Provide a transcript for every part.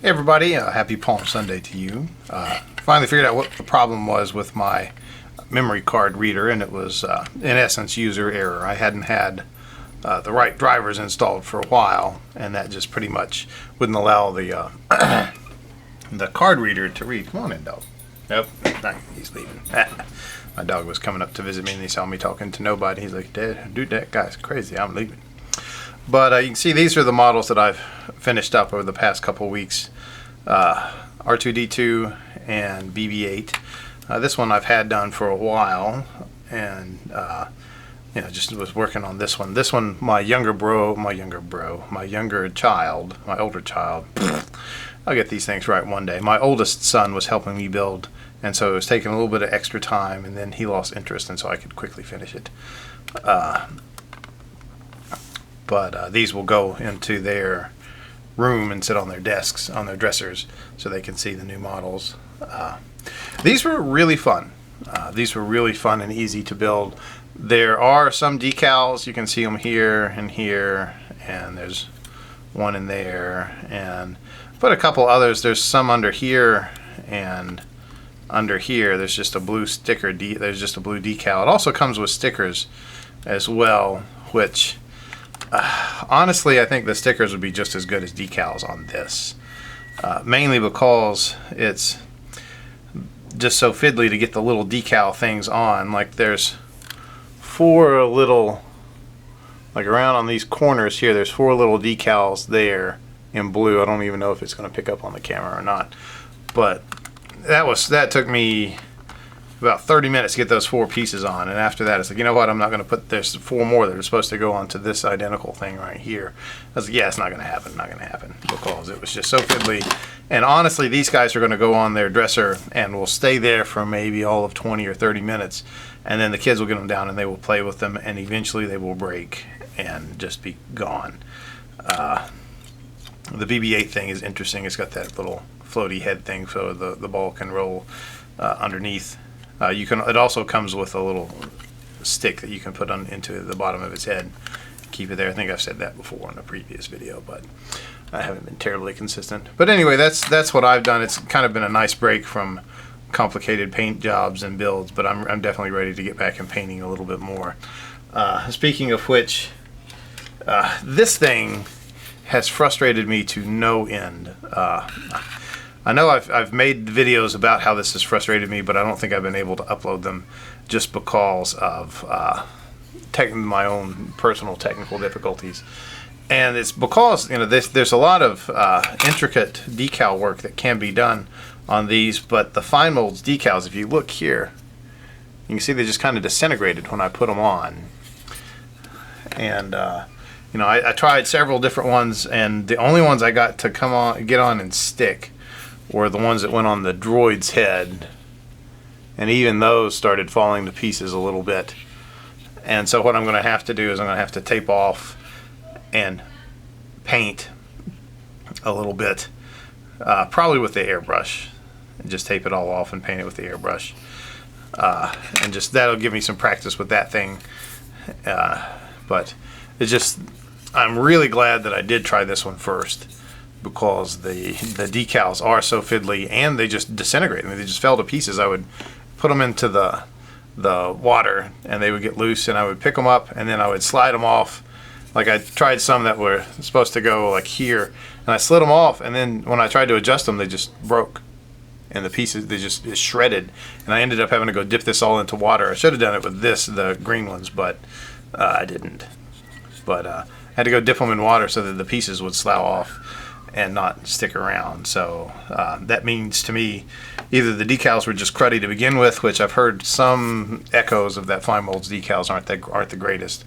Hey everybody, happy Palm Sunday to you. Finally figured out what the problem was with my memory card reader, and it was in essence user error. I hadn't had the right drivers installed for a while, and that just pretty much wouldn't allow the the card reader to read. Come on in, dog. Nope, he's leaving. My dog was coming up to visit me, and he saw me talking to nobody. He's like, "Dad, dude, that guy's crazy. I'm leaving." But you can see these are the models that I've finished up over the past couple weeks. R2-D2 and BB-8. This one I've had done for a while, and just was working on this one. This one, my younger child, my older child. I'll get these things right one day. My oldest son was helping me build, and so it was taking a little bit of extra time, and then he lost interest, and so I could quickly finish it. But these will go into their room and sit on their desks, on their dressers, so they can see the new models. These were really fun. These were really fun and easy to build. There are some decals. You can see them here, and there's one in there, and put a couple others. There's some under here, and under here there's just a blue sticker. There's just a blue decal. It also comes with stickers as well, which honestly, I think the stickers would be just as good as decals on this, mainly because it's just so fiddly to get the little decal things on. Like there's four little, like around on these corners here, there's four little decals there in blue. I don't even know if it's going to pick up on the camera or not, but that took me about 30 minutes to get those four pieces on, and after that it's like, you know what, I'm not going to put, there's four more that are supposed to go onto this identical thing right here. I was like, yeah, it's not going to happen, because it was just so fiddly. And honestly, these guys are going to go on their dresser and will stay there for maybe all of 20 or 30 minutes, and then the kids will get them down and they will play with them, and eventually they will break and just be gone. The BB-8 thing is interesting. It's got that little floaty head thing so the ball can roll underneath. It also comes with a little stick that you can put into the bottom of its head, keep it there. I think I've said that before in a previous video, but I haven't been terribly consistent. But anyway, that's what I've done. It's kind of been a nice break from complicated paint jobs and builds, but I'm definitely ready to get back in painting a little bit more. Speaking of which, this thing has frustrated me to no end. I know I've made videos about how this has frustrated me, but I don't think I've been able to upload them just because of my own personal technical difficulties. And it's because there's a lot of intricate decal work that can be done on these, but the fine molds decals, if you look here, you can see they just kind of disintegrated when I put them on. And I tried several different ones, and the only ones I got to get on and stick were the ones that went on the droid's head, and even those started falling to pieces a little bit. And so what I'm going to have to do is I'm going to have to tape off and paint a little bit, probably with the airbrush, and just tape it all off and paint it with the airbrush, and just that'll give me some practice with that thing. But it's just, I'm really glad that I did try this one first, because the decals are so fiddly and they just disintegrate. I mean, they just fell to pieces. I would put them into the water and they would get loose, and I would pick them up and then I would slide them off. Like I tried some that were supposed to go like here, and I slid them off, and then when I tried to adjust them, they just broke, and the pieces, they just shredded, and I ended up having to go dip this all into water. I should have done it with the green ones, but I didn't. But I had to go dip them in water so that the pieces would slough off and not stick around. So that means to me either the decals were just cruddy to begin with, which I've heard some echoes of that fine molds decals aren't the greatest,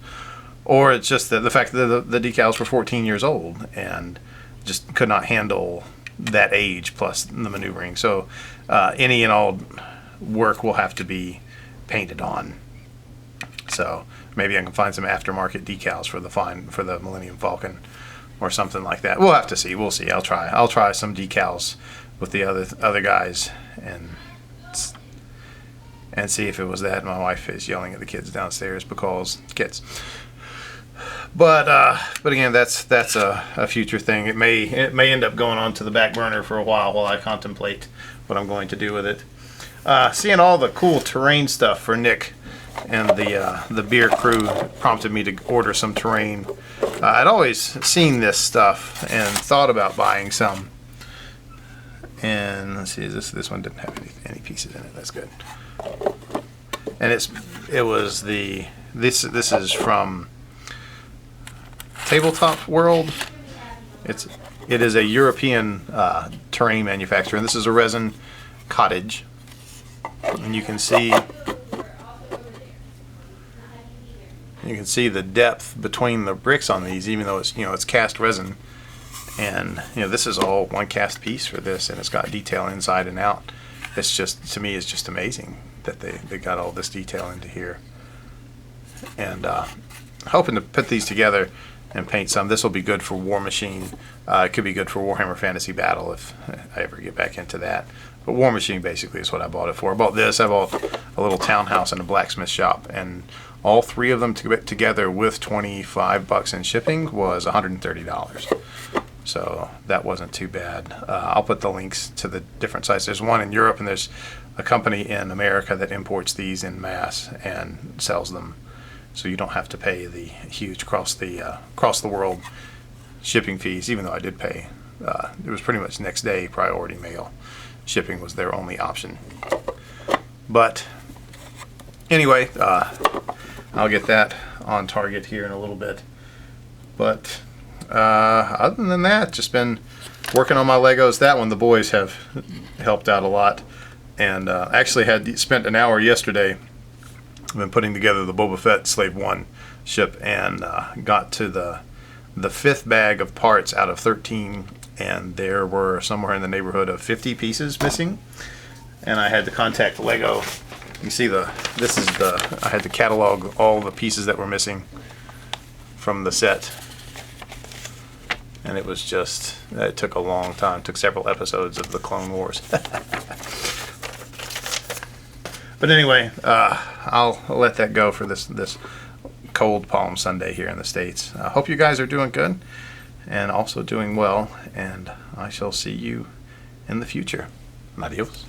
or it's just the fact that the decals were 14 years old and just could not handle that age plus the maneuvering. So any and all work will have to be painted on. So maybe I can find some aftermarket decals for the Millennium Falcon or something like that. We'll have to see. We'll see. I'll try some decals with the other guys and see if it was that. My wife is yelling at the kids downstairs because kids. But again, that's a future thing. It may end up going on to the back burner for a while I contemplate what I'm going to do with it. Seeing all the cool terrain stuff for Nick and the beer crew prompted me to order some terrain. I'd always seen this stuff and thought about buying some. And let's see, this one didn't have any pieces in it. That's good. And this is from Tabletop World. It is a European terrain manufacturer, and this is a resin cottage. And you can see the depth between the bricks on these, even though it's cast resin. And this is all one cast piece for this, and it's got detail inside and out. It's just, to me, it's just amazing that they got all this detail into here. And hoping to put these together and paint some. This will be good for War Machine. It could be good for Warhammer Fantasy Battle if I ever get back into that. But War Machine basically is what I bought it for. I bought this. I bought a little townhouse and a blacksmith shop, and all three of them together with $25 in shipping was $130. So that wasn't too bad. I'll put the links to the different sites. There's one in Europe, and there's a company in America that imports these in mass and sells them. So you don't have to pay the huge across the world shipping fees, even though I did pay. It was pretty much next day priority mail. Shipping was their only option. But anyway, I'll get that on target here in a little bit. But other than that, just been working on my Legos. That one the boys have helped out a lot. And actually had spent an hour yesterday. I've been putting together the Boba Fett Slave 1 ship, and got to the fifth bag of parts out of 13, and there were somewhere in the neighborhood of 50 pieces missing. And I had to contact Lego. You see I had to catalog all the pieces that were missing from the set. And it took a long time. It took several episodes of the Clone Wars. But anyway, I'll let that go for this cold Palm Sunday here in the States. I hope you guys are doing good and also doing well, and I shall see you in the future. Adios.